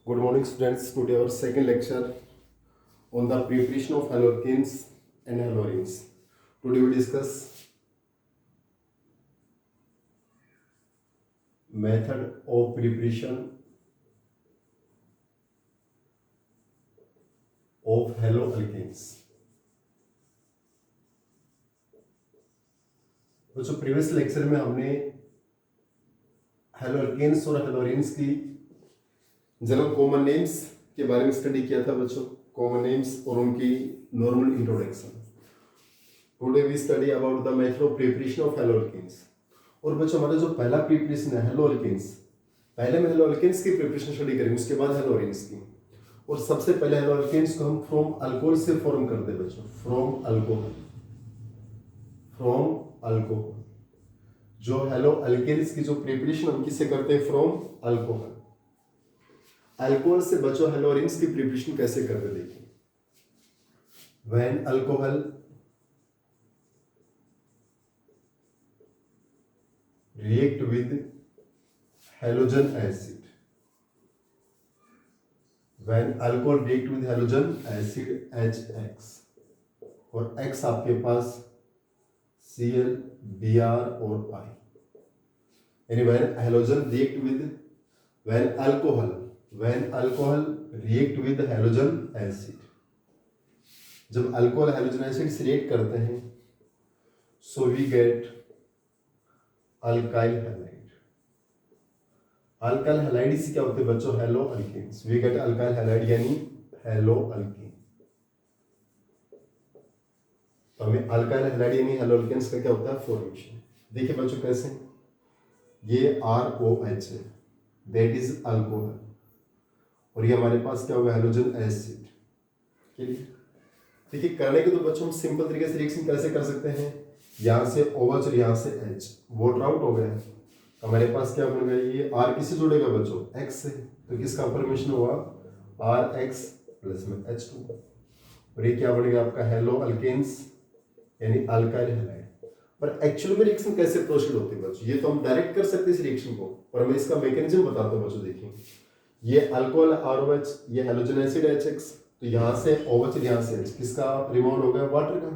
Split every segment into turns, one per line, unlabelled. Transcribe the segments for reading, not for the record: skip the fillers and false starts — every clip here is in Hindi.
Good morning, students. Today our second lecture on the preparation of haloalkanes and haloarenes. Today we discuss method of preparation of haloalkanes. बच्चों प्रीवियस लेक्चर में हमने हलोअल्केन्स और हलोरेन्स की जनरल कॉमन नेम्स के बारे में स्टडी किया था बच्चों, कॉमन नेम्स और उनकी normal introduction. Today we study about the method of preparation of haloalkanes. और बच्चों हमारा जो पहला प्रिपरेशन है हलोअल्केन्स, पहले में हलोअल्केन्स की प्रिपरेशन स्टडी करेंगे, उसके बाद हलोरेन्स की. और सबसे पहले हलोअल्केन्स को हम फ्रॉम अल्कोहल से फॉर्म करते हैं बच्चों, फ्रॉम अल्कोहल. जो हलोअल्केन्स की जो प्रिपरेशन हम किससे करते हैं, फ्रॉम अल्कोहल. अल्कोहल से बच्चों हलोरेन्स की प्रिपरेशन कैसे करते देखिए. When alcohol react with halogen acid, when alcohol react with halogen acid HX, और X आपके पास Cl, Br और I, यानी when halogen react with, when alcohol react with halogen acid, जब अल्कोहल हेलोजन एसिड से रिएक्ट करते हैं, so we get alkyl halide. Alkyl halide से क्या होते हैं बच्चों, हेलोअल्केन्स. वी गेट अल्काइल हैलाइड यानी हेलोअल्केन. तो हमें अल्काइल हैलाइड यानी हेलोअल्केन्स का क्या होता है, फॉर्मेशन. देखिए बच्चों कैसे, ये ROH है, दैट इज अल्कोहल, और ये हमारे पास क्या होगा, हेलोजन एसिड. देखिए करने के तो बच्चों हम सिंपल तरीके से रिएक्शन कैसे कर सकते हैं, यहाँ से OH और यहाँ से H वॉटर आउट हो गया. हमारे पास क्या बन गया, ये R किससे जुड़ेगा बच्चों, X से, तो किसका फॉर्मेशन हुआ, RX प्लस में H2, और ये क्या बनेगा आपका हेलोअल्केन्स यानी अल्काइल हैलाइड. पर एक्चुअल में रिएक्शन कैसे प्रोसीड होती है बच्चों, ये तो हम डायरेक्ट कर सकते हैं इस रिएक्शन को, पर मैं इसका मैकेनिज्म बताता हूँ बच्चों. देखिए ये अल्कोहल ROH, ये हेलोजन एसिड HX, तो यहाँ से OH यहाँ से H, किसका रिमूव हो गया, वाटर का,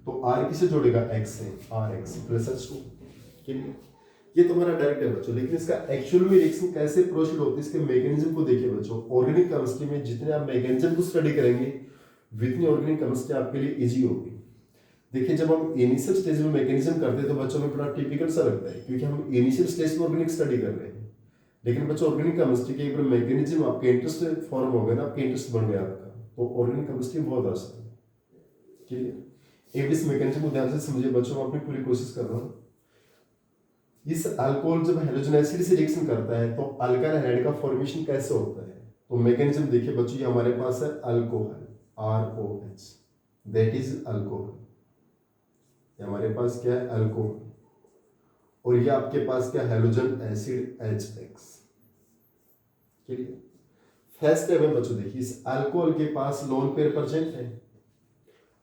तो R किसे जोड़ेगा, X से, RX प्लस H2. ये तुम्हारा डायरेक्ट है बच्चों, लेकिन इसका एक्चुअल में रिएक्शन कैसे प्रोसीड होती है, इसके मैकेनिज्म को देखिए बच्चों. ऑर्गेनिक केमिस्ट्री में जितने आप मैकेनिज्म को स्टडी करेंगे उतनी ऑर्गेनिक केमिस्ट्री आपके लिए इजी होगी. देखिए जब हम इनिशियल स्टेज में मैकेनिज्म करते हैं तो बच्चों में बड़ा टिपिकल सा लगता है, क्योंकि हम इनिशियल स्टेज में ऑर्गेनिक स्टडी कर रहे हैं. लेकिन बच्चों ऑर्गेनिक केमिस्ट्री के एक बार मैकेनिज्म आपके इंटरेस्ट फॉर्म हो गया ना, आपके इंटरेस्ट बन गया आपका, तो ऑर्गेनिक केमिस्ट्री बहुत आसान है. क्लियर. एक इस मैकेनिज्म को ध्यान से समझिए बच्चों, मैं अपनी पूरी कोशिश कर रहा हूँ. इस अल्कोहल जब हेलोजन एसिड से रिएक्शन करता है तो अल्काइल हैलाइड का फॉर्मेशन कैसे होता है, तो मैकेनिज्म देखिए बच्चों, ये हमारे पास है alcohol ROH, that is alcohol. ये हमारे पास क्या है, अल्कोहल, और ये आपके पास क्या, halogen acid HX. Clear. First step में बच्चों देखिए, इस अल्कोहल के पास लोन पेयर प्रेजेंट है.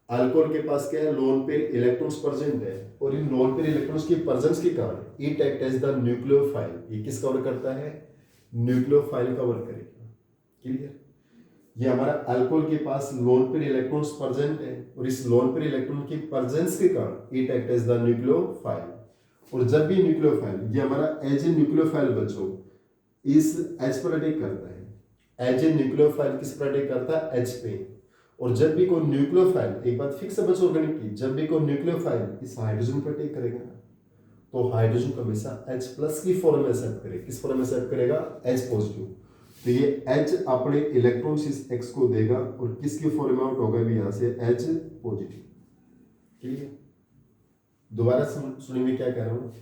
अल्कोहल के पास क्या है, लोन पेयर इलेक्ट्रॉन्स प्रेजेंट है, और इन लोन पेयर इलेक्ट्रॉन्स की प्रेजेंस के कारण it act as the nucleophile. ये किस कवर करता है, न्यूक्लियोफाइल कवर करेगा. क्लियर. ये हमारा अल्कोहल के पास लोन पेयर इलेक्ट्रॉन्स प्रेजेंट है, और इस लोन पेयर इलेक्ट्रॉन की प्रेजेंस के कारण it act as the nucleophile. और जब भी न्यूक्लियोफाइल, ये हमारा एज ए न्यूक्लियोफाइल बच्चों इस H पर अटैक करता है. एज ए न्यूक्लियोफाइल किस पर अटैक करता है, H पे. और जब भी कोई न्यूक्लियोफाइल, एक बात फिक्स है बच्चों ऑर्गेनिक की, जब भी कोई न्यूक्लियोफाइल इस हाइड्रोजन पर अटैक करेगा तो हाइड्रोजन को हमेशा H प्लस की फॉर्म में एक्सेप्ट करेगा. किस फॉर्म में एक्सेप्ट करेगा, H पॉजिटिव. तो ये H अपने इलेक्ट्रॉन्स इस X को देगा, और किसकी फॉर्म में आउट होगा भी यहाँ से H पॉजिटिव. क्लियर. दोबारा सुनिए मैं क्या कह रहा हूँ.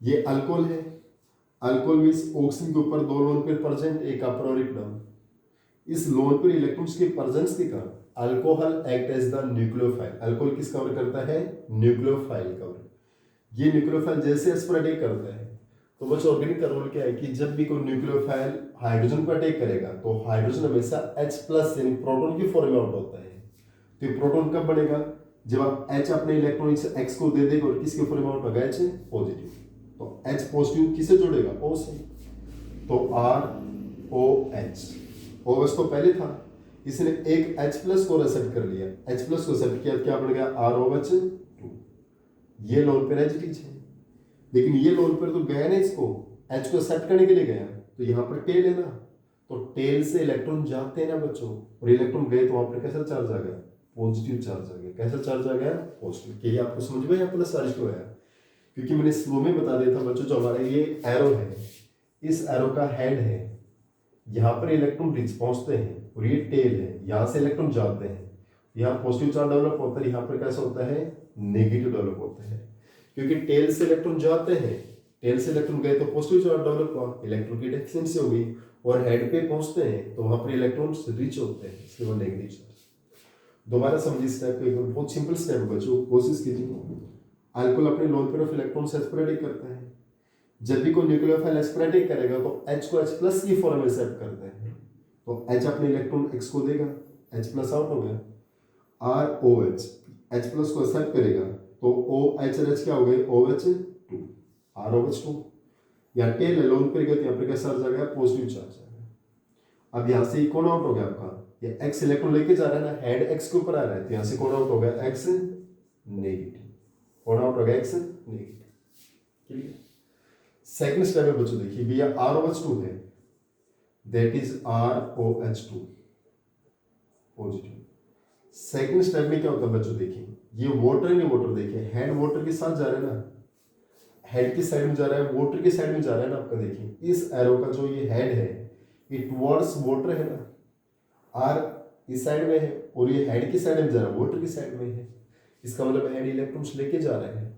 ये अल्कोहल है, अल्कोहल में इस ऑक्सीजन के ऊपर दो लोन पेयर प्रेजेंट, एक अपर और एक डाउन. इस लोन पेयर इलेक्ट्रॉन्स के प्रेजेंस के कारण alcohol act as the nucleophile. Alcohol किस कवर करता है, न्यूक्लियोफाइल कवर. ये न्यूक्लियोफाइल जैसे H पर अटैक करता है, तो बच्चों ऑर्गेनिक का रोल क्या है कि जब भी कोई न्यूक्लियोफाइल हाइड्रोजन पर अटैक करेगा तो हाइड्रोजन हमेशा H प्लस यानी प्रोटॉन की फॉर्म में आउट होता है. तो ये प्रोटॉन कब बनेगा, जब आप H अपने इलेक्ट्रॉन X को दे देगा, और किसके फॉर्म में आउट होगा, H पॉजिटिव. तो H पॉजिटिव किसे जोड़ेगा, O से, तो ROH OH तो पहले था, इसने एक H+ को एक्सेप्ट कर लिया, H+ को एक्सेप्ट किया, क्या बन गया ROH2। ये लोन पेयर एच है, लेकिन ये लोन पेयर तो गया ना, इसको H को एक्सेप्ट करने के लिए गया, तो यहाँ पर टेल है ना, तो टेल से इलेक्ट्रॉन जाते हैं ना बच्चों, और इलेक्ट्रॉन गए तो वहां पर कैसा चार्ज आ गया, पॉजिटिव चार्ज आ गया। कैसा चार्ज आ गया, पॉजिटिव। कि ये आपको समझ में यहाँ प्लस चार्ज क्यों आया, क्योंकि मैंने स्लो में बता दिया था बच्चों, जो हमारा ये एरो है, इस एरो का हेड है, यहाँ पर इलेक्ट्रॉन रिच पहुंचते हैं, और ये टेल है, यहाँ से इलेक्ट्रॉन जाते हैं, यहाँ पॉजिटिव चार्ज डेवलप होता है, यहाँ पर कैसा होता है, नेगेटिव डेवलप होता है। क्योंकि टेल से इलेक्ट्रॉन जाते हैं, टेल से इलेक्ट्रॉन गए तो पॉजिटिव चार्ज डेवलप हुआ, इलेक्ट्रॉन की डेफिशिएंसी हो गई, और हेड पे पहुंचते हैं तो वहां पर इलेक्ट्रॉन्स रिच होते हैं, इसलिए वो नेगेटिव चार्ज। दोबारा समझिए स्टेप को, एक बहुत सिंपल स्टेप है बच्चों, कोशिश कीजिए। अल्कोहल अपने लोन पेयर ऑफ इलेक्ट्रॉन से स्प्रेडिंग करता है, जब भी कोई न्यूक्लियोफाइल स्प्रेडिंग करेगा तो H को H+ की फॉर्म में एक्सेप्ट करते हैं, तो H अपने इलेक्ट्रॉन X को देगा, H+ आउट हो गया, ROH H+ को एक्सेप्ट करेगा तो OH और H क्या हो गए, OH2, ROH2। यहाँ टेल लोन पेयर गया, यहाँ पर क्या चार्ज आ गया, पॉजिटिव चार्ज आ गया। अब यहाँ से कौन आउट हो गया आपका, ये X इलेक्ट्रॉन लेके जा रहा है ना, हेड X के ऊपर आ रहा है, तो यहाँ से कौन आउट हो गया, X नेगेटिव, कौन आउट हो गया, X negative. Clear. Second step में बच्चों देखिए, भैया ROH2 है, that is ROH2 positive. Second step में क्या होता है बच्चों, देखिए ये वाटर नहीं, वाटर देखिए, हेड वाटर के साथ जा रहा है ना, हेड की साइड में जा रहा है, वाटर की साइड में जा रहा है ना आपका, देखिए इस एरो का जो ये हेड है ये टुवर्ड्स वाटर है ना, R इस साइड में है, और ये हेड की साइड में जा रहा है, वाटर की साइड में है, इसका मतलब हेड इलेक्ट्रॉन्स लेके जा रहे हैं।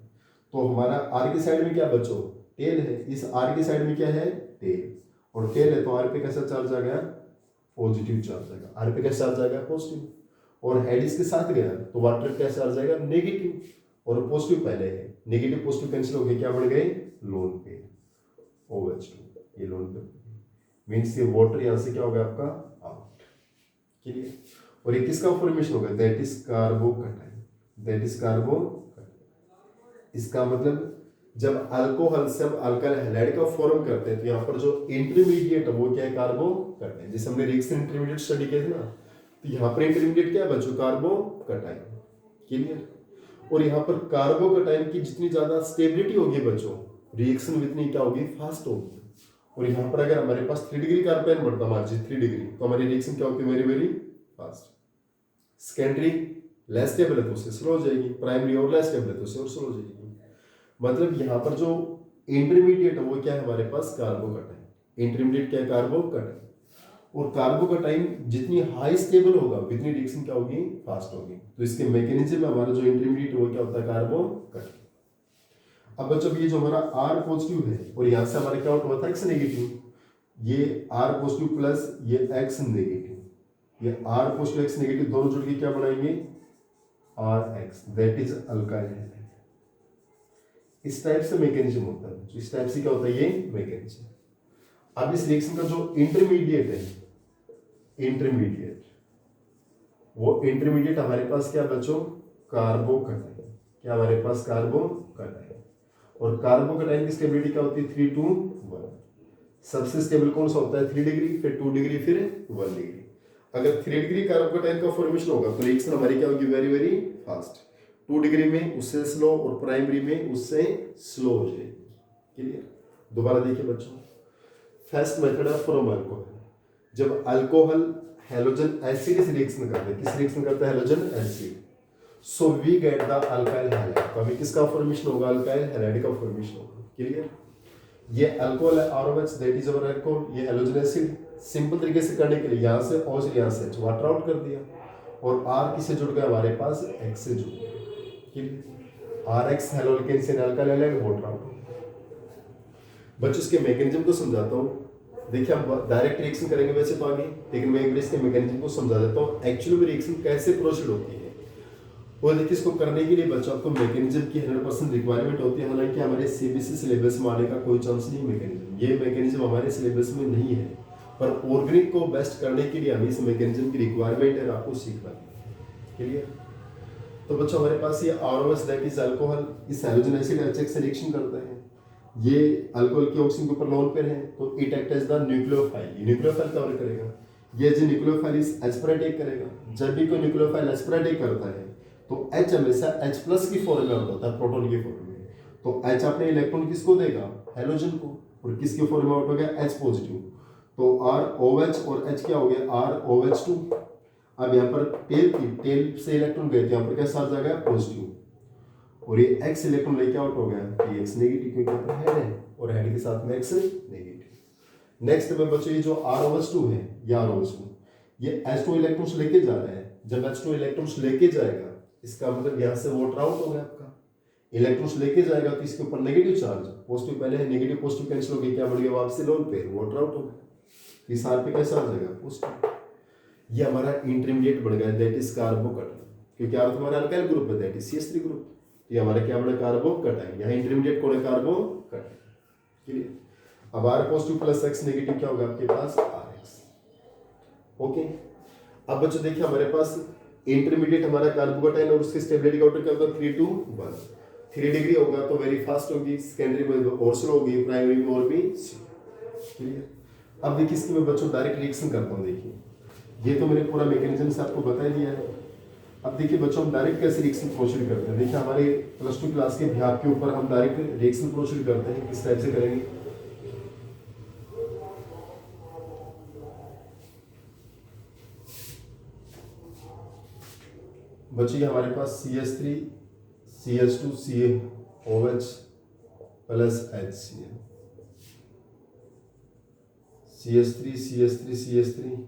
तो हमारा R की साइड में क्या बच्चों, टेल है, इस R की साइड में क्या है, टेल, और टेल है तो R पे कैसा चार्ज आ गया, पॉजिटिव चार्ज आएगा, R पे कैसा चार्ज आएगा, पॉजिटिव, और हेड इसके साथ गया तो वाटर पे कैसा चार्ज आएगा, नेगेटिव, और पॉजिटिव पहले है, नेगेटिव पॉजिटिव कैंसिल हो गए, क्या बढ़ गए, लोन पेयर OH2, ये लोन पेयर मींस ये वाटर यहां से क्या होगा आपका, आउट। क्लियर। और ये किसका फॉर्मेशन होगा, दैट इज कार्बोकटाइन, दैट इज कार्बोकटाइन। इसका मतलब जब अल्कोहल से हम अल्काइल हैलाइड का फॉर्म करते हैं तो यहाँ पर जो इंटरमीडिएट है वो क्या है, कार्बोकटाइन। जैसे हमने रिएक्शन इंटरमीडिएट स्टडी किए थे ना, तो यहाँ पर इंटरमीडिएट क्या है बच्चों, कार्बोकटाइन। क्लियर। और यहाँ पर कार्बोकटाइन की जितनी ज्यादा स्टेबिलिटी होगी बच्चों, रिएक्शन उतनी क्या होगी, फास्ट होगी। और यहाँ पर अगर हमारे पास 3 डिग्री कार्बन बढ़ता मान लीजिए 3 डिग्री, तो हमारी रिएक्शन क्या होगी, very very fast. Secondary less stable है तो उससे स्लो हो जाएगी, प्राइमरी और लेस स्टेबल है तो उससे और स्लो हो जाएगी। मतलब यहाँ पर जो इंटरमीडिएट है वो क्या है हमारे पास, कार्बोकटाइन। इंटरमीडिएट क्या है, कार्बोकटाइन। और कार्बोकटाइन जितनी हाई स्टेबल होगा उतनी रिएक्शन क्या होगी, फास्ट होगी। तो इसके मैकेनिज्म में हमारा जो इंटरमीडिएट वो क्या होता है, कार्बोकटाइन। अब बच्चों ये जो हमारा R पॉजिटिव है और यहाँ से हमारा क्या आउट हुआ था, X नेगेटिव, ये R पॉजिटिव प्लस ये X नेगेटिव, ये R पॉजिटिव X नेगेटिव दोनों जुड़ के क्या बनाएंगे, RX, that is alkyl halide. इस टाइप से मैकेनिज्म होता है, इस टाइप से क्या होता है, ये मैकेनिज्म। अब इस रिएक्शन का जो इंटरमीडिएट है, इंटरमीडिएट, वो इंटरमीडिएट हमारे पास क्या बच्चों, कार्बोकटाइन। क्या हमारे पास, कार्बोकटाइन। और कार्बोकटाइन की स्टेबिलिटी क्या होती है, 3 to 1। सबसे स्टेबल कौन सा होता है, 3 डिग्री, फिर 2 डिग्री, फिर 1 डिग्री। अगर 3 डिग्री कार्बोकटाइन का फॉर्मेशन होगा तो रिएक्शन हमारी क्या होगी, वेरी वेरी फास्ट। 2 डिग्री में उससे स्लो और प्राइमरी में उससे स्लो हो जाएगी। क्लियर। दोबारा देखिए बच्चों, फर्स्ट मेथड है फ्रॉम अल्कोहल। जब अल्कोहल हैलोजन एसिड से रिएक्शन करते हैं, किस रिएक्शन करता है, halogen acid, so we get the alkyl halide. तो अभी किसका फॉर्मेशन होगा, अल्काइल हैलाइड का फॉर्मेशन होगा। क्लियर। ये अल्कोहल है ROH, that is our alcohol, ये हैलोजन एसिड। सिंपल तरीके से करने के लिए यहाँ से O से यहाँ से वाटर आउट कर दिया, और R किससे जुड़ गया हमारे पास, X से जुड़ गया। RX हेलोल्केन से अल्काइल हैलाइड, वाटर आउट। बच्चों इसके मैकेनिज्म को समझाता हूँ। देखिए हम डायरेक्ट रिएक्शन करेंगे वैसे तो आगे, लेकिन मैं एक बार इसके मैकेनिज्म को समझा देता हूँ, एक्चुअली में रिएक्शन कैसे प्रोसीड होती है। और देखिए इसको करने के लिए बच्चों आपको मैकेनिज्म की 100% रिक्वायरमेंट होती है। हालांकि हमारे CBSE सिलेबस में आने का कोई चांस नहीं मैकेनिज्म, ये मैकेनिज्म हमारे सिलेबस में नहीं है, पर ऑर्गेनिक को बेस्ट करने के लिए हमें इस मैकेनिज्म की रिक्वायरमेंट है, आपको सीखना है। क्लियर। तो बच्चों हमारे पास ये ROH दैट इज अल्कोहल, इस हैलोजन एसिड HX से रिएक्शन करता है। ये अल्कोहल के ऑक्सीजन के ऊपर लोन पेयर है, तो it act as the nucleophile. ये न्यूक्लियोफाइल कवर करेगा। ये जो न्यूक्लियोफाइल इस H पर अटैक करेगा। जब भी कोई न्यूक्लियोफाइल H पर अटैक करता है तो H हमेशा H प्लस की फॉर्म में आउट होता है, प्रोटॉन की फॉर्म में। तो H अपने इलेक्ट्रॉन किसको देगा, हेलोजन को, और किसकी फॉर्म में आउट हो गया, H पॉजिटिव। तो ROH और H क्या हो गया, ROH2। अब यहाँ पर टेल से इलेक्ट्रॉन गए तो यहाँ पर क्या चार्ज आ गया, पॉजिटिव, और ये X इलेक्ट्रॉन लेके आउट हो गया, ये X नेगेटिव, क्योंकि यहाँ पर हेड है और हेड के साथ में X नेगेटिव। नेक्स्ट में बच्चों ये जो ROH2 है, ये ROH2 ये H2 इलेक्ट्रॉन्स लेके जा रहा है। जब H2 इलेक्ट्रॉन्स लेके जाएगा इसका मतलब यहाँ से वोटर आउट हो गया आपका, इलेक्ट्रॉन्स लेके जाएगा तो इसके ऊपर नेगेटिव चार्ज, पॉजिटिव पहले है, नेगेटिव पॉजिटिव कैंसिल हो गया, क्या बढ़ गया वापसी लोन पे, वोटर आउट हो गया। इस आर पे कैसा आ जाएगा, पॉजिटिव। ये हमारा इंटरमीडिएट बन गया, दैट इज कार्बोकटाइन, क्योंकि आर तुम्हारा अल्काइल ग्रुप है, दैट इज CH3 ग्रुप। ये हमारा क्या बना, कार्बोकटाइन। यहाँ इंटरमीडिएट कौन है, कार्बोकटाइन। क्लियर। अब R positive plus X negative क्या होगा आपके पास, RX। ओके। अब बच्चों देखिए हमारे पास इंटरमीडिएट हमारा कार्बोकटाइन और उसकी स्टेबिलिटी का ऑर्डर क्या होगा, 3 to 1। 3 डिग्री होगा तो वेरी फास्ट होगी, सेकेंडरी में और स्लो होगी, प्राइमरी में और भी। क्लियर। अब देखिए इसकी मैं बच्चों डायरेक्ट रिएक्शन करता हूँ। देखिए ये तो मैंने पूरा मैकेनिज्म से आपको बता दिया है। अब देखिए बच्चों हम डायरेक्ट कैसे रिएक्शन प्रोसीड करते हैं। देखिए हमारे +2 क्लास के अभ्यास के ऊपर हम डायरेक्ट रिएक्शन प्रोसीड करते हैं, किस टाइप से करेंगे। बच्चों हमारे पास CH3 CH2 CaOH plus HCl, CH3 CH3 CH3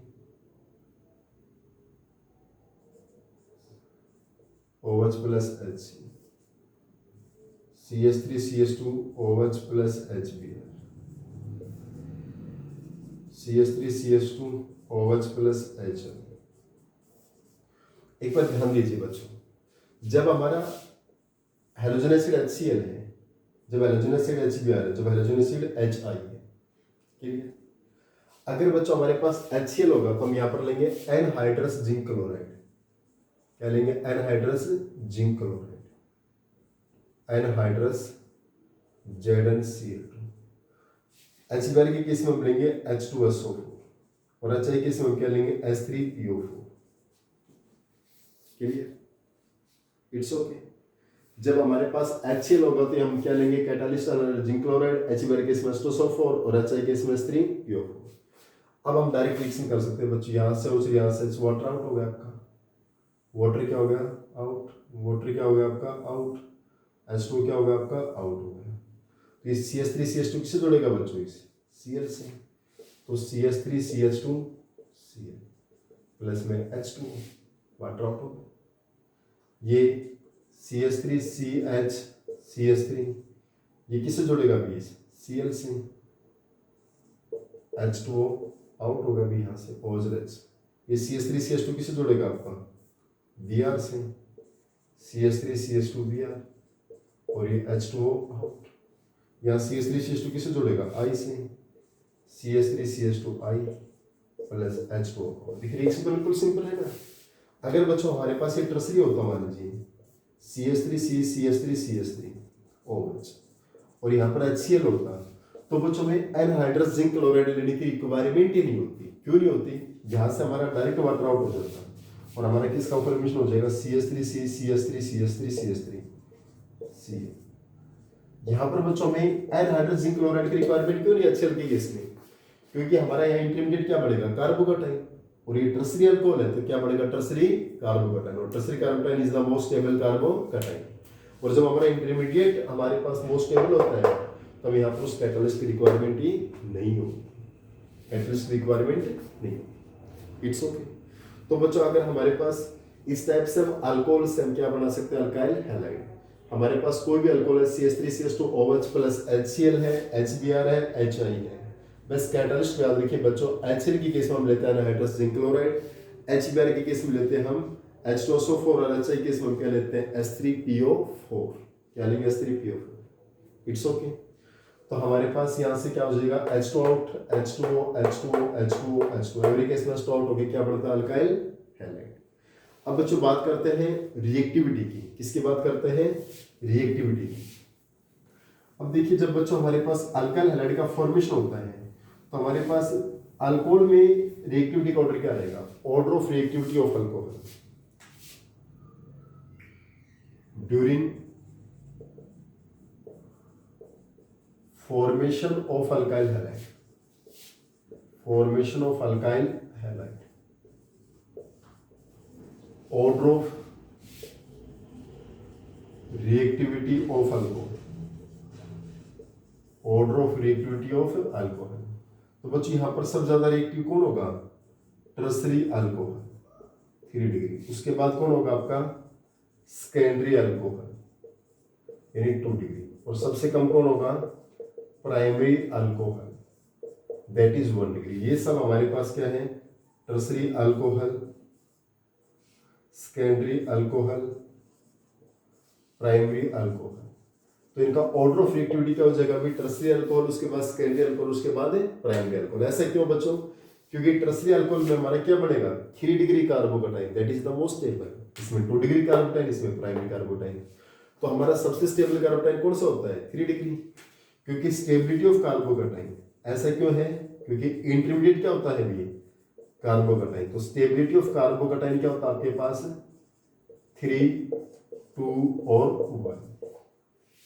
OH plus HCl, CH3 CH2 OH plus HBr, CH3 CH2 OH plus HL। एक बार ध्यान दीजिए बच्चों, जब हमारा हेलोजन एसिड HCl है, जब हेलोजन एसिड HBr है, जब हेलोजन एसिड HI है, ठीक है। अगर बच्चों हमारे पास HCl होगा तो हम यहाँ पर लेंगे एनहाइड्रस जिंक क्लोराइड। क्या लेंगे, anhydrous zinc chloride, anhydrous ZnCl2। HBr के केस में हम लेंगे H2SO4 और HI के केस में हम क्या लेंगे, H3PO4। Clear, it's okay. जब हमारे पास HCl होगा तो हम क्या लेंगे, कैटालिस्ट जिंक क्लोराइड, HBr के केस में H2SO4 और HI के केस में H3PO4। अब हम डायरेक्ट रिएक्शन कर सकते हैं बच्चों, यहाँ से उस यहाँ से वाटर आउट हो गया आपका, वाटर क्या हो गया, आउट, वाटर क्या हो गया आपका, आउट, H2 क्या हो गया आपका, आउट हो गया। तो ये CH3 CH2 किससे जुड़ेगा बच्चों, इस Cl से, तो CH3 CH2 Cl प्लस में H2 वाटर आउट हो गया। ये CH3 CH CH3 ये किससे जुड़ेगा, भी Cl से, H2O आउट होगा भी यहाँ से, OH। ये CH3 CH2 किससे जुड़ेगा आपका, Br से, CH3 CH2 Br, और ये H2O आउट। यहाँ CH3 CH2 किससे जुड़ेगा, I से, CH3 CH2 I plus H2O। देखिए रिएक्शन तो बिल्कुल सिंपल है ना। अगर बच्चों हमारे पास ये टर्सरी होता, मान लीजिए CH3 CH3 CH3 OH और यहाँ पर HCl होता, तो बच्चों में एनहाइड्रस जिंक क्लोराइड लेने की रिक्वायरमेंट ही नहीं होती। क्यों नहीं होती, यहाँ से हमारा डायरेक्ट वाटर आउट हो जाता और हमारा किसका फॉर्मेशन हो जाएगा, CH3 CH3 CH3 CH3 Cl। यहाँ पर बच्चों में एनहाइड्रस जिंक क्लोराइड की रिक्वायरमेंट क्यों नहीं HCl की केस में, क्योंकि हमारा यहाँ इंटरमीडिएट क्या बढ़ेगा, कार्बोकटाइन, और ये टर्सरी अल्कोहल है तो क्या बढ़ेगा, टर्सरी कार्बोकटाइन, और tertiary कार्बोकटाइन is the most stable कार्बोकटाइन। और जब हमारा इंटरमीडिएट हमारे पास मोस्ट स्टेबल होता है तब यहाँ पर उस कैटलिस्ट की रिक्वायरमेंट ही नहीं होगी, कैटलिस्ट की रिक्वायरमेंट नहीं होगी, इट्स ओके। तो बच्चों अगर हमारे पास इस टाइप से हम अल्कोहल से हम क्या बना सकते हैं, अल्काइल हैलाइड। हमारे पास कोई भी अल्कोहल है, CH3 CH2 OH plus HCl है, HBr है, HI है, बस कैटलिस्ट याद रखिए बच्चों। HCl की केस में हम लेते हैं एनहाइड्रस जिंक क्लोराइड, HBr के केस में लेते हैं हम H2SO4 और HI के केस में हम क्या लेते हैं, H3PO4। क्या लेंगे, H3PO4, इट्स ओके। तो हमारे पास यहाँ से क्या हो जाएगा, H2 out, H2O H2O H2O H2O, every case में H2 आउट हो गया, क्या बनता है, अल्काइल हैलाइड। अब बच्चों बात करते हैं रिएक्टिविटी की, किसकी बात करते हैं, रिएक्टिविटी की। अब देखिए जब बच्चों हमारे पास अल्काइल हैलाइड का फॉर्मेशन होता है तो हमारे पास अल्कोहल में रिएक्टिविटी का ऑर्डर क्या रहेगा? Order of reactivity of alcohol during formation of alkyl halide, formation of alkyl halide, order of reactivity of alcohol, order of reactivity of alcohol. तो बच्चों यहां पर सबसे ज्यादा रिएक्टिव कौन होगा? Tertiary alcohol 3 degree. उसके बाद कौन होगा आपका? सेकेंडरी अल्कोहल यानी 2 डिग्री। और सबसे कम कौन होगा? Primary alcohol that is 1 degree. ये सब हमारे पास क्या है? Tertiary alcohol, secondary alcohol, primary alcohol. तो इनका ऑर्डर ऑफ रिएक्टिविटी क्या हो जाएगा? अभी टर्सरी अल्कोहल, उसके बाद सेकेंडरी अल्कोहल, उसके बाद प्राइमरी अल्कोहल। ऐसा क्यों बच्चों? क्योंकि टर्सरी अल्कोहल में हमारा क्या बनेगा? 3 degree carbocation that is the most stable. इसमें 2 डिग्री कार्बोकेटाइन, इसमें प्राइमरी कार्बोकेटाइन। तो हमारा सबसे स्टेबल कार्बोकेटाइन कौन सा होता है? 3 डिग्री। क्योंकि स्टेबिलिटी ऑफ कार्बोकेटाइन। ऐसा क्यों है? क्योंकि इंटरमीडिएट क्या होता है भी? कार्बोकेटाइन। तो स्टेबिलिटी ऑफ कार्बोकेटाइन क्या होता है आपके पास? 3, 2 और 1।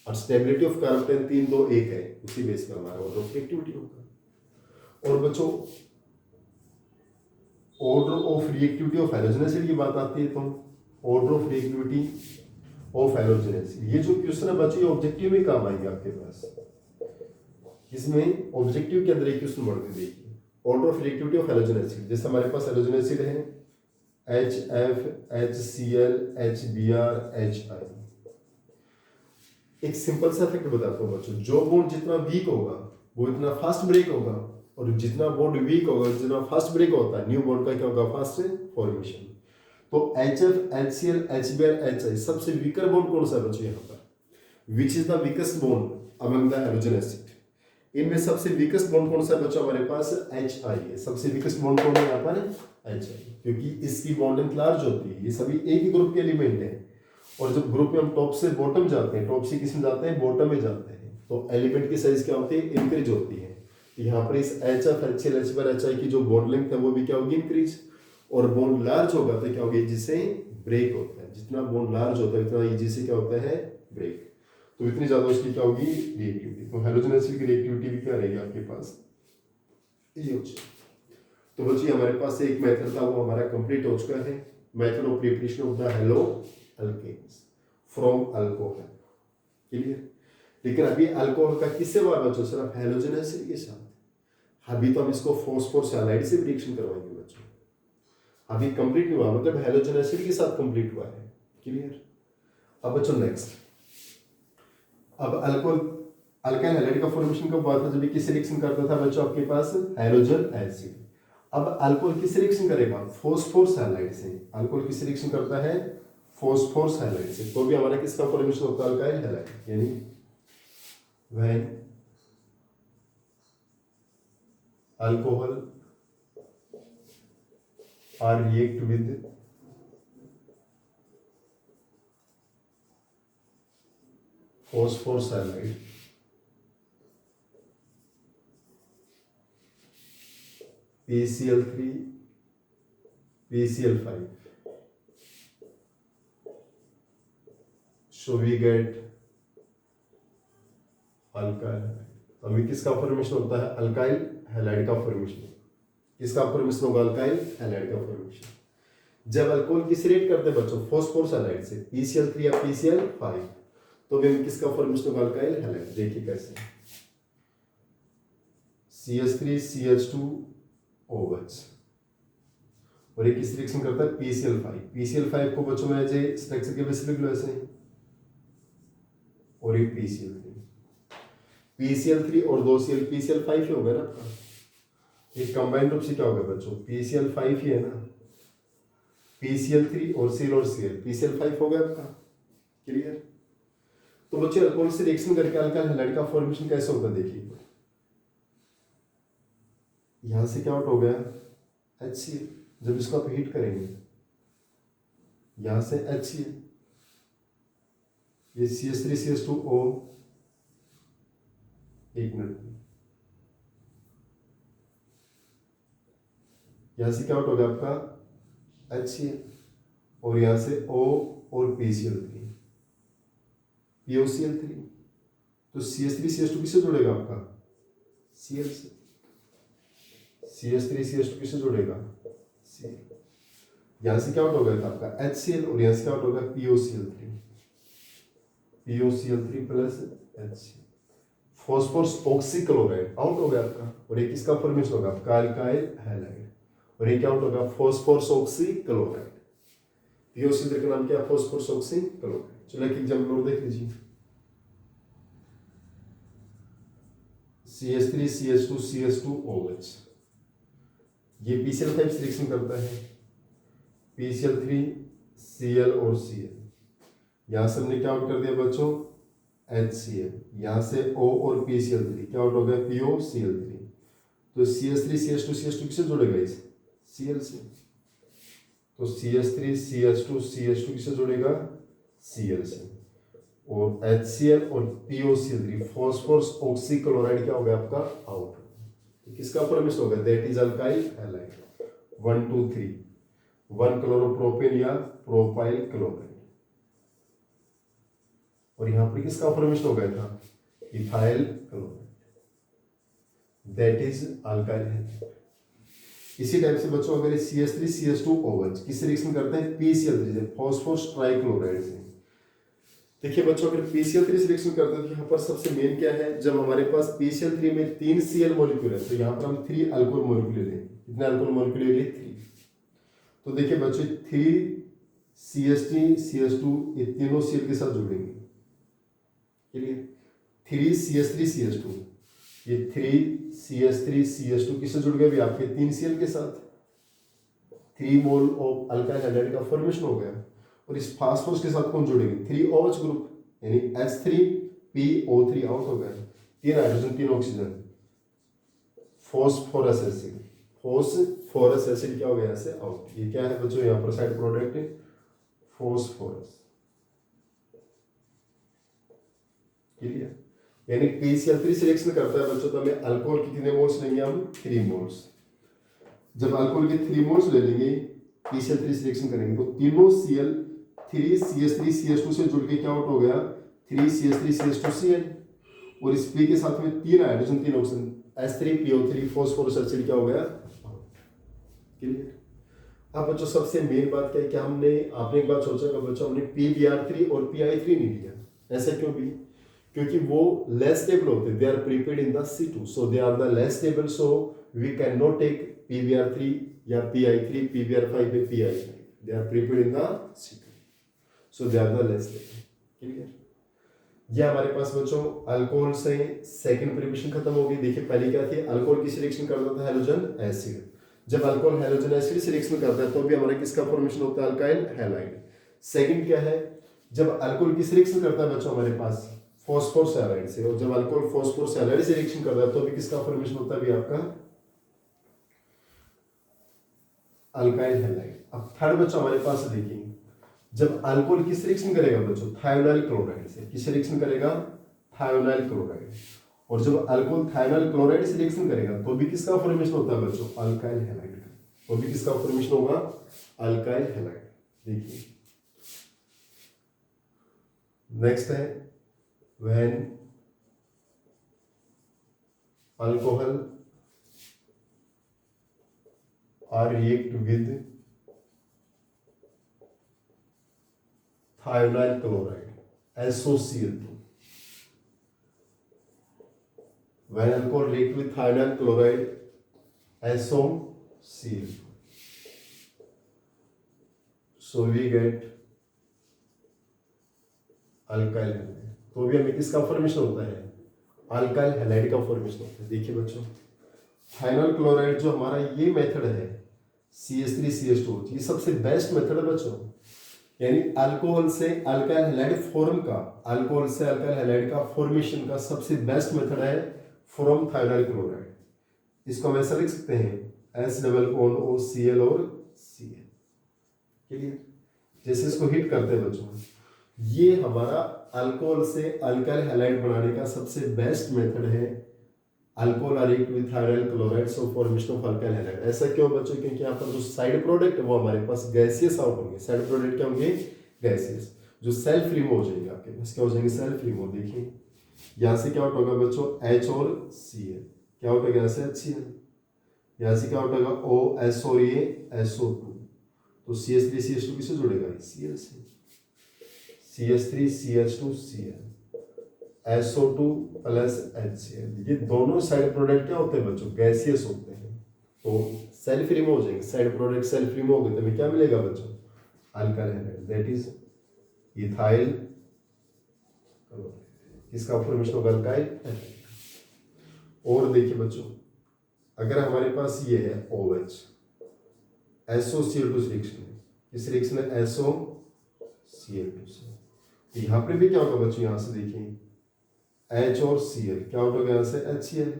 और स्टेबिलिटी ऑफ कार्बोकेटाइन 3, 2, 1 है। उसी बेस पर हमारा ऑर्डर ऑफ रिएक्टिविटी होगा। और बच्चों order of reactivity of halogen acid की बात आती है, तो order of reactivity of halogen acid, ये जो क्वेश्चन है बच्चों ये ऑब्जेक्टिव में काम आएंगे आपके पास। इसमें ऑब्जेक्टिव के अंदर एक क्वेश्चन बढ़ते देखिए, order of reactivity of halogen acid. जैसे हमारे पास हैलोजन एसिड है HF, HCl, HBr, HI। एक सिंपल सा इफेक्ट बताता हूँ बच्चों, जो बॉन्ड जितना वीक होगा वो इतना फास्ट ब्रेक होगा, और जितना बॉन्ड वीक होगा जितना फास्ट ब्रेक होता है, न्यू बॉन्ड का क्या होगा? Fast formation. तो HF, HCl, HBr, HI सबसे वीकर बॉन्ड कौन सा है बच्चों यहाँ पर? Which is the weakest bond among the halogen acid? इनमें सबसे वीकेस्ट बॉन्ड कौन सा है बच्चों? हमारे पास HI है। सबसे वीकेस्ट बॉन्ड कौन है यहाँ पर? HI, क्योंकि इसकी बॉन्ड लेंथ लार्ज होती है। ये सभी एक ही ग्रुप के एलिमेंट हैं, और जब ग्रुप में हम टॉप से बॉटम जाते हैं, टॉप से किस में जाते हैं? बॉटम में जाते हैं, तो एलिमेंट की साइज क्या होती है? इंक्रीज होती है। यहाँ पर इस HF, HCl, HBr, HI की जो बॉन्ड लेंथ है वो भी क्या होगी? इंक्रीज। और बॉन्ड लार्ज होगा तो क्या होगी? जिससे ब्रेक होता है। जितना बॉन्ड लार्ज होता है उतना इजी से क्या होता है? ब्रेक। तो इतनी ज्यादा उसकी क्या होगी? रिएक्टिविटी। तो हैलोजन एसिड की रिएक्टिविटी भी क्या रहेगी आपके पास? ये हो जाए। तो बच्चों हमारे पास एक मेथड था वो हमारा कंप्लीट हो चुका है, method of preparation of the haloalkanes from alcohol. Clear? लेकिन अभी अल्कोहल का किससे हुआ बच्चों? सिर्फ हैलोजन एसिड के साथ। अभी तो हम इसको फॉस्फोरस हैलाइड से रिएक्शन करवाएंगे बच्चों। अभी कंप्लीट नहीं हुआ, मतलब हैलोजन एसिड के साथ कंप्लीट हुआ है। क्लियर? अब बच्चों नेक्स्ट, अब अल्कोहल अल्काइल हैलाइड का फॉर्मेशन कब हुआ था? जब किस रिएक्शन करता था बच्चों आपके पास? Halogen acid. अब अल्कोहल किस रिएक्शन करेगा? फॉस्फोरस हैलाइड से। अल्कोहल किस रिएक्शन करता है? फॉस्फोरस हैलाइड से। तो भी हमारा किसका फॉर्मेशन होता है? Alkyl halide. यानी when alcohol are react with phosphorus halide, PCl3, PCl5, so we get alkyl. अभी किसका फॉर्मेशन होता है? अल्काइल हैलाइड का फॉर्मेशन। किसका फॉर्मेशन होगा? अल्काइल हैलाइड का फॉर्मेशन। जब अल्कोहल किस रिएक्ट करते हैं बच्चों? फॉस्फोरस हैलाइड से, PCl3 या PCl5, तो भी किसका फॉर्मेशन होगा? Alkyl halide. देखिए कैसे, CH3 CH2OH, और ये किस रिएक्शन करता है? PCl5। PCl5 को बच्चों में एज स्ट्रक्चर के बेसिस लिख लो ऐसे, और ये PCl3, PCl3 और 2Cl, PCl5 ही होगा ना आपका। ये कंबाइंड रूप से क्या होगा बच्चों? PCl5 ही है ना। PCl3 और Cl, PCl5 हो गया आपका। क्लियर? तो बच्चे अल्कोहल से रिएक्शन करके अल्काइल हैलाइड का फॉर्मेशन कैसे होता है? देखिए यहां से क्या आउट हो गया? HCl। जब इसको आप हीट करेंगे यहां से HCl, ये CH3 CH2O, एक मिनट, यहाँ से क्या आउट हो गया आपका HCl, और यहाँ से O और PCl3, POCl3। तो CH3CH2 किससे जुड़ेगा आपका Cl से, CH3CH2 किससे जुड़ेगा Cl। यहाँ से क्या आउट हो गया था आपका HCl, और यहाँ से क्या आउट होगा POCl3, POCl3 plus HCl। Phosphorus oxychloride out हो गया आपका, और ये किसका फॉर्मेशन होगा आपका अल्काइल हैलाइड, और ये क्या आउट होगा फॉस्फोरस ऑक्सीक्लोराइड। POCl3 का नाम क्या है फॉस्फोरस ऑक्सीक्लोराइड। चलो एक एग्जांपल और देख लीजिए, CH3CH2CH2OH, ये PCl5 सिलेक्शन करता है, PCl3 Cl और Cl, यहाँ से हमने क्या आउट कर दिया बच्चों HCl, यहाँ से O और PCl3 क्या आउट हो गया POCl3। तो CH3CH2CH2 किससे जुड़ेगा इस Cl से, तो CH3CH2CH2 किससे जुड़ेगा Cl से, और HCl और POCl3 फॉस्फोरस ऑक्सीक्लोराइड क्या हो गया आपका आउट। तो किसका फॉर्मेशन होगा that is alkyl halide. 1 2 3 1 chloropropane या प्रोपाइल क्लोराइड, और यहां पर किसका फॉर्मेशन हो गया था ethyl chloride, that is alkyl halide. इसी टाइप से बच्चों अगर CH3CH2OH किससे रिएक्शन करते हैं PCl3 से, फॉस्फोरस ट्राइक्लोराइड से। देखिए बच्चों अगर PCl3 से रिएक्शन करते हैं तो यहाँ पर सबसे मेन क्या है, जब हमारे पास PCl3 में 3 Cl मॉलिक्यूल है तो यहाँ पर हम 3 अल्कोहल मॉलिक्यूल लेंगे। कितने अल्कोहल मॉलिक्यूल ले 3। तो देखिए बच्चों 3 CH3CH2 ये तीनों Cl के साथ जुड़ेंगे, चलिए 3 CH3CH2 ये 3 CH3CH2 किससे जुड़ गए भी आपके 3 Cl के साथ, 3 मोल ऑफ अल्काइल हैलाइड का फॉर्मेशन हो गया। और इस फास्फोरस के साथ कौन जुड़ेंगे 3OH ग्रुप, यानी H3PO3 आउट हो गया, 3 hydrogen 3 oxygen, phosphorous acid, phosphorous acid क्या हो गया ऐसे आउट। ये क्या है बच्चों यहाँ पर साइड प्रोडक्ट फॉस्फोरस, क्लियर। यानी PCl3 से रिएक्शन करता है बच्चों तो हमें अल्कोहल के कितने मोल्स लेंगे हम 3 मोल्स। जब अल्कोहल के 3 मोल्स ले लेंगे PCl3 से रिएक्शन करेंगे तो तीनों Cl 3 CH3CH2 से जुड़ के क्या आउट हो गया 3 CH3CH2Cl, और इस P के साथ में 3 hydrogen 3 oxygen H3PO3 phosphorous acid क्या हो गया, क्लियर। अब बच्चों सबसे मेन बात क्या है कि आपने एक बात सोचा कि बच्चों हमने PBr3 और PI3 नहीं लिया, ऐसा क्यों भी, क्योंकि वो लेस स्टेबल होते हैं, they are prepared in the C2 so they are the less stable, so we can not take PBr3 या PI3 PBr5 या PI5, they are prepared in the C2 so they are the less stable, clear. ये हमारे पास बच्चों अल्कोहल से सेकंड प्रिपरेशन खत्म हो गई। देखिए पहले क्या थी, अल्कोहल किस रिएक्शन करता था हैलोजन एसिड, जब अल्कोहल हैलोजन एसिड से रिएक्शन करता है तो भी हमारा किसका फॉर्मेशन होता है अल्काइल हैलाइड। सेकंड क्या है, जब अल्कोहल किस रिएक्शन करता है बच्चों हमारे पास फॉस्फोरस हैलाइड से, और जब अल्कोहल फॉस्फोरस हैलाइड से रिएक्शन करता है तो भी किसका फॉर्मेशन होता है भी आपका अल्काइल हैलाइड। अब थर्ड बच्चों हमारे पास देखिए, जब अल्कोहल किस रिएक्शन करेगा बच्चों थायोनाइल क्लोराइड से, किस रिएक्शन करेगा थायोनाइल क्लोराइड, और जब अल्कोहल थायोनाइल क्लोराइड से रिएक्शन करेगा तो भी किसका फॉर्मेशन होता है बच्चों अल्काइल हैलाइड का, तो भी किसका फॉर्मेशन होगा अल्काइल हैलाइड। देखिए नेक्स्ट है when alcohol are react with thionyl chloride SOCl2, when alcohol react with thionyl chloride SOCl2, so we get alkyl halide। तो भी हमें किसका फॉर्मेशन होता है अल्काइल हैलाइड का फॉर्मेशन होता है। देखिए बच्चों थायोनाइल क्लोराइड जो हमारा ये मेथड है CH3CH2 ये सबसे बेस्ट मेथड है बच्चों, यानी अल्कोहल से अल्काइल हैलाइड फॉर्म का, अल्कोहल से अल्काइल हैलाइड का फॉर्मेशन का सबसे बेस्ट मेथड है फ्रॉम थायोनाइल क्लोराइड। इसको हम ऐसा लिख सकते हैं H+OCl और Cl, क्लियर। जैसे इसको हिट करते हैं बच्चों, ये हमारा अल्कोहल से अल्काइल हैलाइड बनाने का सबसे बेस्ट मेथड है alcohol are react with thionyl chloride so formation of alkyl halide. ऐसा क्यों बच्चों? क्योंकि यहाँ पर जो साइड प्रोडक्ट है वो हमारे पास गैसियस आउट होंगे। साइड प्रोडक्ट क्या होंगे? गैसियस, जो सेल्फ रिमूव हो जाएंगे आपके पास। क्या हो जाएंगे? Self remove. देखिए यहाँ से क्या आउट होगा बच्चों? H और Cl। क्या आउट होगा यहाँ से? HCl। यहाँ से क्या आउट होगा? OS और ये SO2। तो CH3 CH2 किससे जुड़ेगा? Cl से। CH3 CH2 Cl, SO2 plus HCl। ये दोनों साइड प्रोडक्ट क्या होते हैं बच्चों? गैसियस होते हैं। तो सेल्फ रिमूव हो जाएंगे। साइड प्रोडक्ट सेल्फ रिमूव हो गए तो हमें क्या मिलेगा बच्चों? Alkyl halide, that is ethyl. किसका फॉर्मेशन होगा? Alkyl halide. और देखिए बच्चों, अगर हमारे पास ये है OH, SOCl2 रिएक्शन है। इस रिएक्शन है SOCl2 से। तो यहाँ पे भी क्या होगा बच्चों? यहाँ से देखिए H और Cl क्या आउट हो गया? यहाँ से HCl।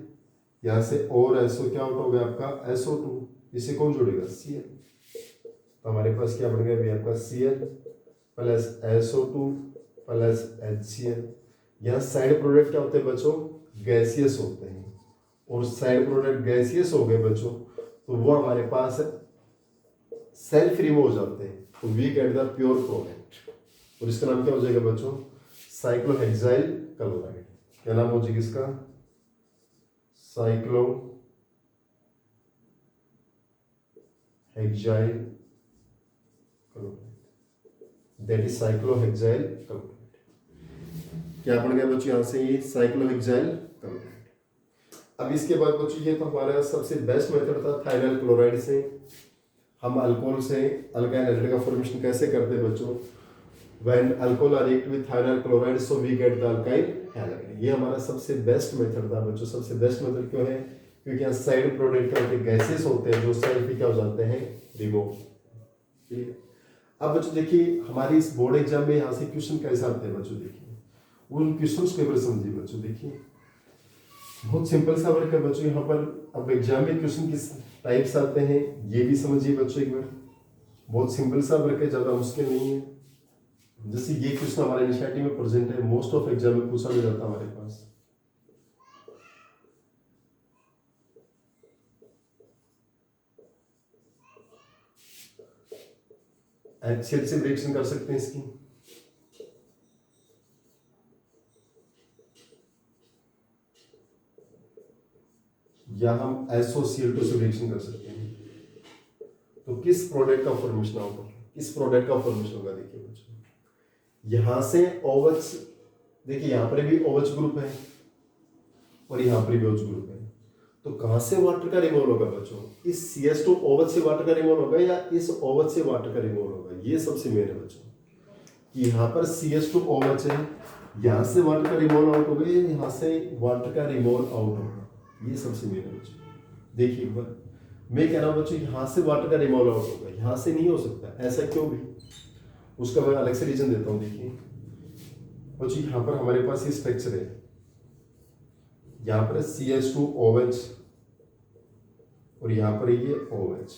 यहाँ से और SO क्या आउट हो गया आपका? SO2। इसे कौन जोड़ेगा? Cl। तो हमारे पास क्या बन गया अभी आपका? Cl plus SO2 plus HCl। यहाँ साइड प्रोडक्ट क्या होते हैं बच्चों? गैसियस होते हैं। और साइड प्रोडक्ट गैसियस हो गए बच्चों तो वो हमारे पास सेल्फ रिमूव हो जाते हैं। तो we get the pure product. और इसका नाम क्या हो जाएगा बच्चों? Cyclohexyl chloride. क्या नाम हो जाएगा इसका? Cyclohexyl chloride, that is cyclohexyl chloride. क्या बन गया बच्चों यहाँ से? ये साइक्लोहेक्साइल क्लोराइड। अब इसके बाद बच्चों ये तो हमारा सबसे बेस्ट मेथड था थायराइल क्लोराइड से। हम अल्कोहल से अल्काइल हैलाइड का फॉर्मेशन कैसे करते हैं बच्चों? When alcohol are react with thionyl chloride so we get the alkyl halide. ये हमारा सबसे बेस्ट मेथड था बच्चों। सबसे बेस्ट मेथड क्यों है? क्योंकि यहाँ साइड प्रोडक्ट क्या होते हैं? गैसेस होते हैं जो सेल्फ क्या हो जाते हैं? रिमूव। ठीक है। अब बच्चों देखिए हमारी इस बोर्ड एग्जाम में यहाँ से क्वेश्चन कैसे आते हैं बच्चों? देखिए उन क्वेश्चंस को एक बार समझिए बच्चों। देखिए बहुत सिंपल सा वर्क है बच्चों यहाँ पर। अब एग्जाम में क्वेश्चन किस टाइप्स आते हैं ये भी समझिए बच्चों एक बार। बहुत सिंपल सा वर्क है, ज़्यादा मुश्किल नहीं है। जैसे ये क्वेश्चन हमारे एनसीईआरटी में प्रेजेंट है, मोस्ट ऑफ एग्जाम में पूछा भी जाता है हमारे पास। HCl से रिएक्शन कर सकते हैं इसकी। या हम SOCl2 से रिएक्शन कर सकते हैं। तो किस प्रोडक्ट का फॉर्मेशन होगा? किस प्रोडक्ट का फॉर्मेशन होगा? देखिए बच्चों यहां से OH, देखिए यहां पर भी OH ग्रुप है और यहां पर भी OH ग्रुप है। तो कहां से वाटर का रिमूवल होगा बच्चों? इस CH2OH से वाटर का रिमूवल होगा या इस OH से वाटर का रिमूवल होगा? ये सबसे मेन है बच्चों कि यहाँ पर CH2OH है, यहाँ से वाटर का रिमूवल आउट होगा या यहाँ से वाटर का रिमूवल आउट होगा? ये सबसे मेन है बच्चों। देखिए एक बार मैं कह रहा हूँ बच्चों यहाँ से वाटर का रिमूवल आउट होगा, यहाँ से नहीं हो सकता। ऐसा क्यों भी? उसका मैं अलग से रीजन देता हूँ। देखिए बच्चों यहाँ पर हमारे पास ये स्ट्रक्चर है, यहाँ पर CH2OH और यहाँ पर ये OH।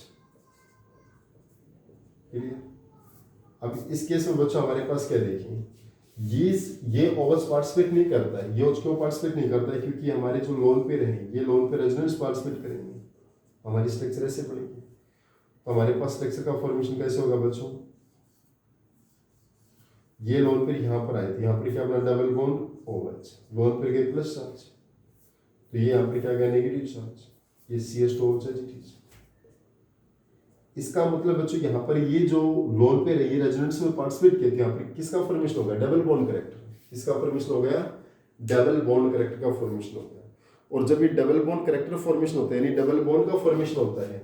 अब इस केस में बच्चों हमारे पास क्या देखिए ये OH पार्टिसिपेट नहीं करता है। ये OH क्यों पार्टिसिपेट नहीं करता है? क्योंकि हमारे जो लोन पेयर हैं ये लोन पेयर रेजोनेंस पार्टिसिपेट करेंगे, हमारी स्ट्रक्चर ऐसे पड़ेगी। तो हमारे पास स्ट्रक्चर का फॉर्मेशन कैसे होगा बच्चों? ये लोन पेयर यहाँ पर आए थे, यहाँ पर क्या बना? Double bond OH, lone pair गए प्लस चार्ज, तो ये यहाँ पर क्या गया? Negative charge. ये CH2OH है जी। इसका मतलब बच्चों यहाँ पर ये जो लोन पेयर है ये रेजोनेंस में पार्टिसिपेट किए थे। यहाँ पर किसका फॉर्मेशन हो गया? Double bond character. किसका फॉर्मेशन हो गया? डबल बॉन्ड करेक्टर का फॉर्मेशन हो गया। और जब ये डबल बॉन्ड करेक्टर फॉर्मेशन होता है यानी डबल बॉन्ड का फॉर्मेशन होता है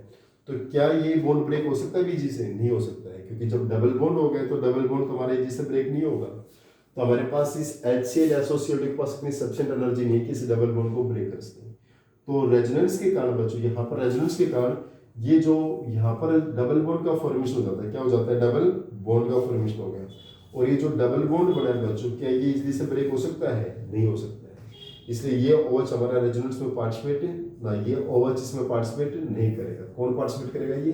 तो क्या ये बॉन्ड ब्रेक हो सकता है बीजी से? नहीं हो सकता है, क्योंकि जब डबल बॉन्ड हो गए तो डबल बॉन्ड तो हमारे जी से ब्रेक नहीं होगा। तो हमारे पास इस HCl एसोसिएटेड के पास इतनी सफिशिएंट एनर्जी नहीं है कि इस डबल बॉन्ड को ब्रेक कर सके। तो रेजोनेंस के कारण बच्चों यहाँ पर रेजोनेंस के कारण ये जो यहाँ पर डबल बॉन्ड का फॉर्मेशन हो जाता है, क्या हो जाता है? डबल बॉन्ड का फॉर्मेशन हो गया। और ये जो डबल बॉन्ड बना है बच्चों क्या ये इजली से ब्रेक हो सकता है? नहीं हो सकता है। इसलिए ये OH हमारा रेजोनेंस में पार्टिसिपेट ना, ये OH इसमें पार्टिसिपेट नहीं करेगा। कौन पार्टिसिपेट करेगा? ये।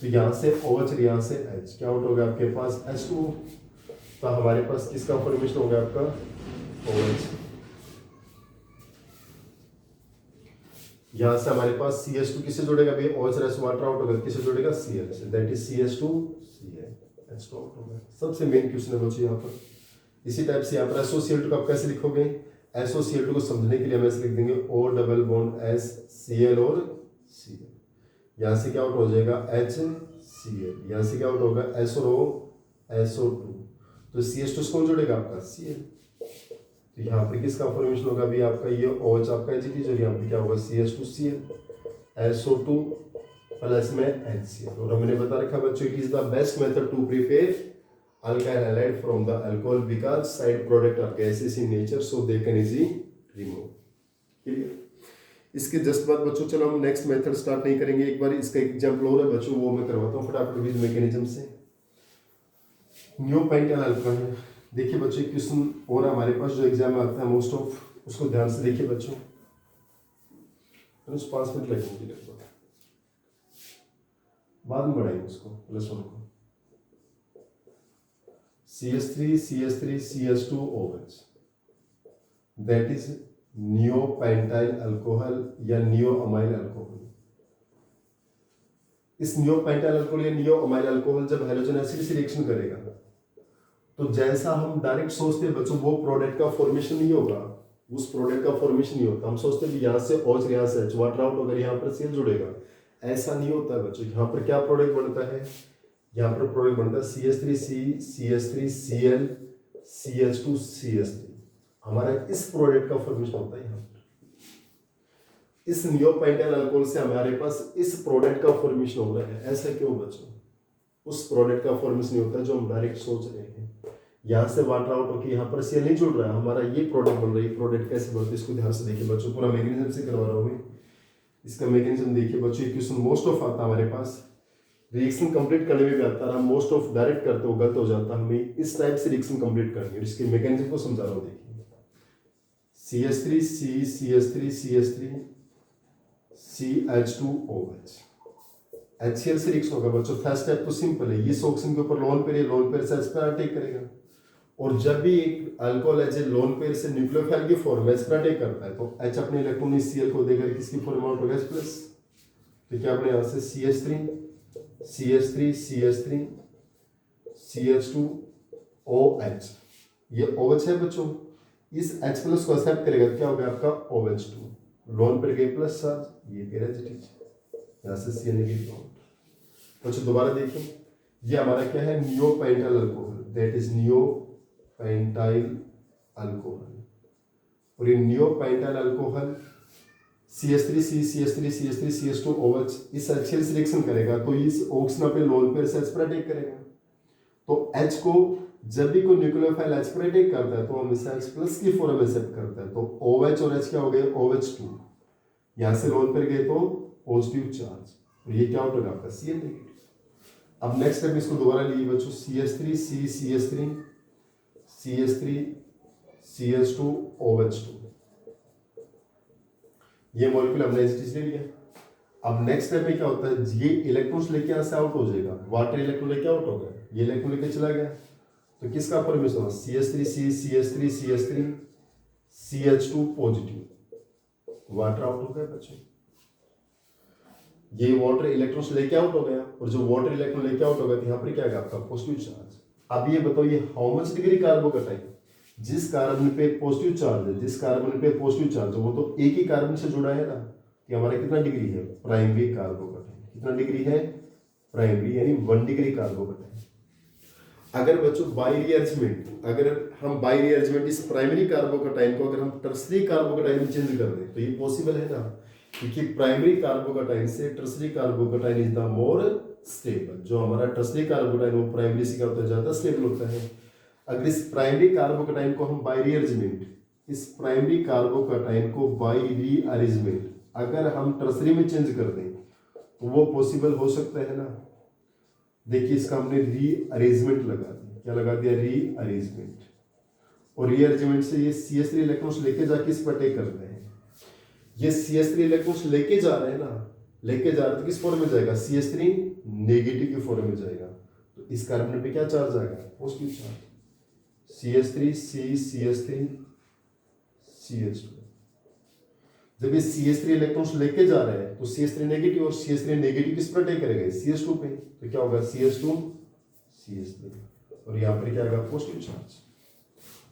तो यहाँ से OH और यहाँ से H क्या आउट होगा आपके पास? H2। तो हमारे पास किसका फॉर्मेशन होगा? आपका OH। यहाँ से हमारे पास CH2 किससे जुड़ेगा भाई, OH वाटर आउट होगा, किससे जुड़ेगा Cl से, that is CH2 Cl H2 out होगा। सबसे मेन क्वेश्चन है बच्चों यहाँ पर। इसी टाइप से यहाँ पर SOCl2 को आप कैसे लिखोगे, SOCl2 को समझने के लिए हम ऐसे लिख देंगे O double bond S Cl और Cl, यहाँ से क्या आउट हो जाएगा HCl, यहाँ से क्या आउट होगा S और O SO2, तो CH2 कौन जुड़ेगा आपका Cl, तो यहाँ पर किसका फॉर्मेशन होगा अभी आपका, ये OH आपका एच और यहाँ पे क्या होगा CH2Cl SO2 प्लस में HCl। और हमने बता रखा बच्चों it is the best method to prepare alkyl halide from the alcohol because side product are gases in nature so they can easy remove. Clear. इसके जस्ट बाद बच्चों चलो हम नेक्स्ट मेथड स्टार्ट नहीं करेंगे, एक बार इसका एग्जांपल और है बच्चों वो मैं करवाता हूँ फटाफट विद मैकेनिज्म से। नियोपेंटाइल अल्कोहल, देखिए बच्चों क्वेश्चन और हमारे पास जो एग्जाम में आता है मोस्ट ऑफ, उसको ध्यान से देखिए बच्चों, 5 मिनट लगेंगे लगभग, बाद में बढ़ाएंगे उसको +1 को। CH3 CH2 OH that is neopentyl alcohol या नियोअमाइल अल्कोहल। इस नियोपेंटाइल अल्कोहल या नियोअमाइल अल्कोहल जब हैलोजन एसिड से रिएक्शन करेगा तो जैसा हम डायरेक्ट सोचते हैं बच्चों वो प्रोडक्ट का फॉर्मेशन नहीं होगा, उस प्रोडक्ट का फॉर्मेशन नहीं होता। हम सोचते हैं यहाँ से OH यहाँ से H वाटर आउट होगा, यहाँ पर Cl जुड़ेगा, ऐसा नहीं होता है बच्चों। यहाँ पर क्या प्रोडक्ट बनता है, यहाँ पर प्रोडक्ट बनता है CH3C CH3Cl CH2 CH3, हमारा इस प्रोडक्ट का फॉर्मेशन होता है यहाँ पर। इस नियोपेंटाइल अल्कोहल से हमारे पास इस प्रोडक्ट का फॉर्मेशन हो रहा है, ऐसा क्यों बच्चों, उस प्रोडक्ट का फॉर्मेशन नहीं होता जो हम डायरेक्ट सोच रहे हैं। यहाँ से वाटर आउट होकर यहाँ पर Cl नहीं जुड़ रहा है, हमारा ये प्रोडक्ट बन रहा है। ये प्रोडक्ट कैसे बनता है इसको ध्यान से देखिए बच्चों, पूरा मैकेनिज्म से करवा रहा हूँ मैं। इसका मैकेनिज्म देखिए बच्चों, क्वेश्चन मोस्ट ऑफ आता है हमारे पास, रिएक्शन कंप्लीट करने में भी आता है, मोस्ट ऑफ डायरेक्ट करते हो गलत हो जाता है। हमें इस टाइप से रिएक्शन कंप्लीट करनी है, इसके मैकेनिज्म को समझा रहा हूँ। देखिए CH3C CH3 CH3 CH2OH HCl से रिएक्शन होगा बच्चों। फर्स्ट स्टेप तो सिंपल है, इस ऑक्सीजन के ऊपर लोन पेयर है, लोन पेयर से H पर अटैक करेगा, और जब भी एक अल्कोहल H लोन पेयर से न्यूक्लियोफाइल की फॉर्म में H पर अटैक करता है तो H अपने इलेक्ट्रॉन Cl को देकर किसकी फॉर्म आउट होगा H+, तो क्या अपने यहाँ से CH3 CH3 CH3 CH2OH, ये OH है बच्चों, इस H+ को एक्सेप्ट करेगा तो क्या होगा आपका OH2, लोन पेयर गई प्लस चार्ज, ये पेयर H, यहाँ से Cl नेगेटिव। बच्चों दोबारा देखिए, ये हमारा क्या है neopentyl alcohol, that is neopentyl alcohol, और ये neopentyl alcohol CH3C CH3 CH3 CH2OH इस HCl से रिएक्शन करेगा तो इस ऑक्सीजन पे लोन पेयर से H पर अटैक करेगा, तो H को जब भी कोई न्यूक्लियोफाइल H पर अटैक करता है तो हम इसे H+ की फॉर्म में एक्सेप्ट करते हैं, तो OH और H क्या हो गए OH2, यहाँ से लोन पेयर गए तो पॉजिटिव चार्ज, और ये क्या होगा आपका Cl नेगेटिव। अब नेक्स्ट स्टेप इसको दोबारा लिए बच्चों, CH3C CH3 CH3 CH2OH2, ये मॉलिक्यूल हमने ले लिया। अब नेक्स्ट स्टेप में क्या होता है, ये इलेक्ट्रॉन्स लेके यहाँ से आउट हो जाएगा, वाटर इलेक्ट्रॉन लेके आउट हो गया, ये इलेक्ट्रॉन लेके चला गया, तो किसका फॉर्मेशन होगा CH3C CH3 CH3 CH2 positive, water out हो गया बच्चों। ये वाटर इलेक्ट्रॉन्स लेके आउट हो गया, और जो वाटर इलेक्ट्रॉन लेके आउट हो गया तो यहाँ पर क्या है आपका पॉजिटिव चार्ज। अब ये बताओ ये हाउ मच डिग्री कार्बोकटाइन, जिस कार्बन पे पॉजिटिव चार्ज है, जिस कार्बन पे पॉजिटिव चार्ज है वो तो एक ही कार्बन से जुड़ा है ना, कि हमारा कितना डिग्री है प्राइमरी कार्बोकटाइन, कितना डिग्री है प्राइमरी यानी 1 डिग्री कार्बोकटाइन। अगर बच्चों बाई रीअरेंजमेंट, अगर हम बाई रीअरेंजमेंट इस प्राइमरी कार्बोकटाइन को अगर हम टर्सरी कार्बोकटाइन में चेंज कर दें तो ये पॉसिबल है ना, क्योंकि प्राइमरी कार्बोकटाइन से tertiary कार्बोकटाइन is the more stable, जो हमारा टर्सरी कार्बोकटाइन वो प्राइमरी से क्या होता है ज्यादा स्टेबल होता है। अगर इस प्राइमरी कार्बोकटाइन को हम बाई रीअरेंजमेंट, इस प्राइमरी कार्बोकटाइन को बाई रीअरेंजमेंट अगर हम टर्सरी में चेंज कर दें तो वो पॉसिबल हो सकता है ना। देखिए इसका हमने रीअरेंजमेंट लगा दिया, क्या लगा दिया रीअरेंजमेंट, और रीअरेंजमेंट से ये CH3 इलेक्ट्रॉन्स लेके जाके इस पर अटैक करते हैं, ये CH3 इलेक्ट्रॉन्स लेके जा रहे हैं ना, लेके जा रहे तो किस फॉर्म में जाएगा CH3 नेगेटिव की फॉर्म में जाएगा, तो इस कार्बन पे क्या चार्ज आएगा positive charge, CH3C CH3 CH2, जब ये CH3 इलेक्ट्रॉन्स लेके जा रहे हैं तो CH3 नेगेटिव, और CH3 नेगेटिव किस पर अटैक करेगा, CH2 पे, तो क्या होगा CH2 CH3, और यहाँ पर क्या आएगा पॉजिटिव चार्ज।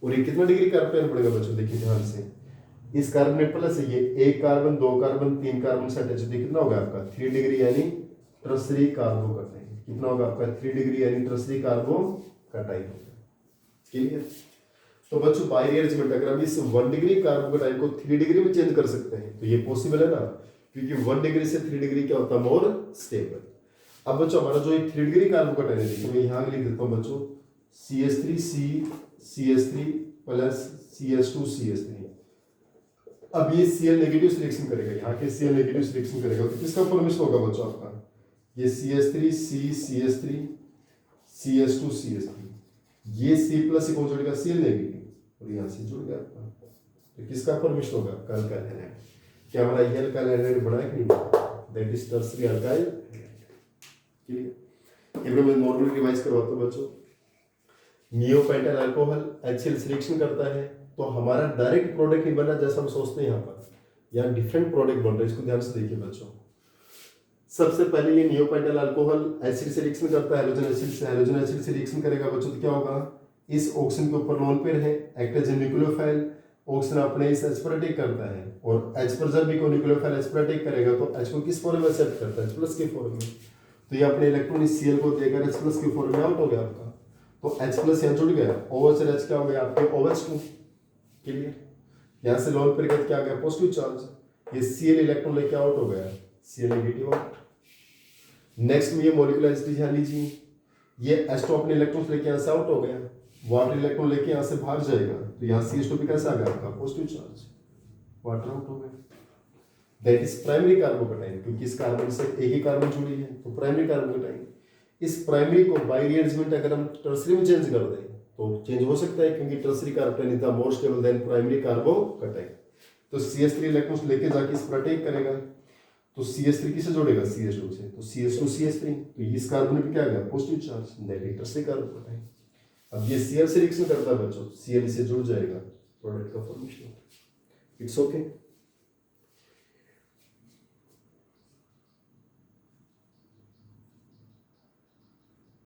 और ये कितना डिग्री कार्बन पड़ेगा बच्चों, देखिए ध्यान से, इस कार्बोनेट प्लस ये एक कार्बन, दो कार्बन, तीन कार्बन से अटैच है, कितना होगा आपका 3 डिग्री यानी टर्सरी कार्बो कटाई। कितना होगा आपका 3 डिग्री यानी टर्सरी कार्बो कटाई होगा। क्लियर। तो बच्चों बाई रिएरेंजमेंट अगर हम इस 1 डिग्री कार्बो कटाई को 3 डिग्री में चेंज कर सकते हैं तो ये पॉसिबल है ना, क्योंकि 1 डिग्री से 3 डिग्री क्या होता है, मोर स्टेबल। अब बच्चों हमारा जो 3 डिग्री कार्बो कटाई है, देखिए मैं यहाँ लिख देता हूँ बच्चों CH3C CH3 plus CH2 CH3। अब ये Cl नेगेटिव सिलेक्शन करेगा, यहाँ के Cl नेगेटिव सिलेक्शन करेगा तो किसका फॉर्मेशन होगा बच्चों आपका, ये CH3C CH3 CH2 CH3, ये C प्लस से कौन जुड़ेगा Cl नेगेटिव, और यहाँ से जुड़ गया आपका, तो किसका फॉर्मेशन होगा, अल्काइल हैलाइड। क्या हमारा ये अल्काइल हैलाइड बना है कि नहीं, that is tertiary alkyl. Clear. ये मैं नॉर्मली रिवाइज करवाता हूँ बच्चों। नियोपेंटाइल अल्कोहल HCl सिलेक्शन करता है तो हमारा डायरेक्ट प्रोडक्ट नहीं बना जैसा हम सोचते हैं, यहाँ पर यहाँ डिफरेंट प्रोडक्ट बन रहे हैं, इसको ध्यान से देखिए बच्चों। सबसे पहले ये नियोपेंटाइल अल्कोहल एसिड से रिएक्शन करता है हैलोजन एसिड से, हैलोजन एसिड से रिएक्शन करेगा बच्चों तो क्या होगा, इस ऑक्सीजन के ऊपर लोन पेयर है, act as a nucleophile, oxygen अपने इस H पर अटैक करता है, और H पर जब भी कोई न्यूक्लियोफाइल H पर अटैक करेगा तो H को किस फॉर्म में एक्सेप्ट करता है, H+ के फॉर्म में, तो ये अपने इलेक्ट्रॉन इस Cl को देकर H+ के फॉर्म में आउट हो गया आपका, तो H+ यहाँ जुड़ गया, OH और H क्या हो गया आपके OH2। क्लियर। यहाँ से लोन पेयर का क्या आ गया पॉजिटिव चार्ज, ये Cl इलेक्ट्रॉन लेके आउट हो गया, Cl नेगेटिव आउट। नेक्स्ट में ये मॉलिक्यूलर एसिड ध्यान लीजिए, ये H2 अपने इलेक्ट्रॉन लेके यहाँ से आउट हो गया, वाटर इलेक्ट्रॉन लेके यहाँ से भाग जाएगा तो यहाँ CH2 भी कैसा आ गया आपका पॉजिटिव चार्ज, वाटर आउट हो गया। दैट इज प्राइमरी कार्बोकटाइन, क्योंकि इस कार्बन से एक ही कार्बन जुड़ी है तो प्राइमरी कार्बोकटाइन। इस प्राइमरी को बाई रिएरेंजमेंट अगर हम टर्सरी में चेंज कर दें तो चेंज हो सकता है, क्योंकि tertiary कार्बोकटाइन is the more stable then primary कार्बोकटाइन। तो CH3 इलेक्ट्रॉन्स लेके जाके इस पर अटैक करेगा तो CH3 किसे जोड़ेगा CH2 से, तो CH2 CH3, तो इस कार्बन पे क्या आ गया positive charge, that is tertiary कार्बोकटाइन। अब ये Cl से रिएक्शन करता है बच्चों, Cl से जुड़ जाएगा, प्रोडक्ट का फॉर्मेशन। It's okay.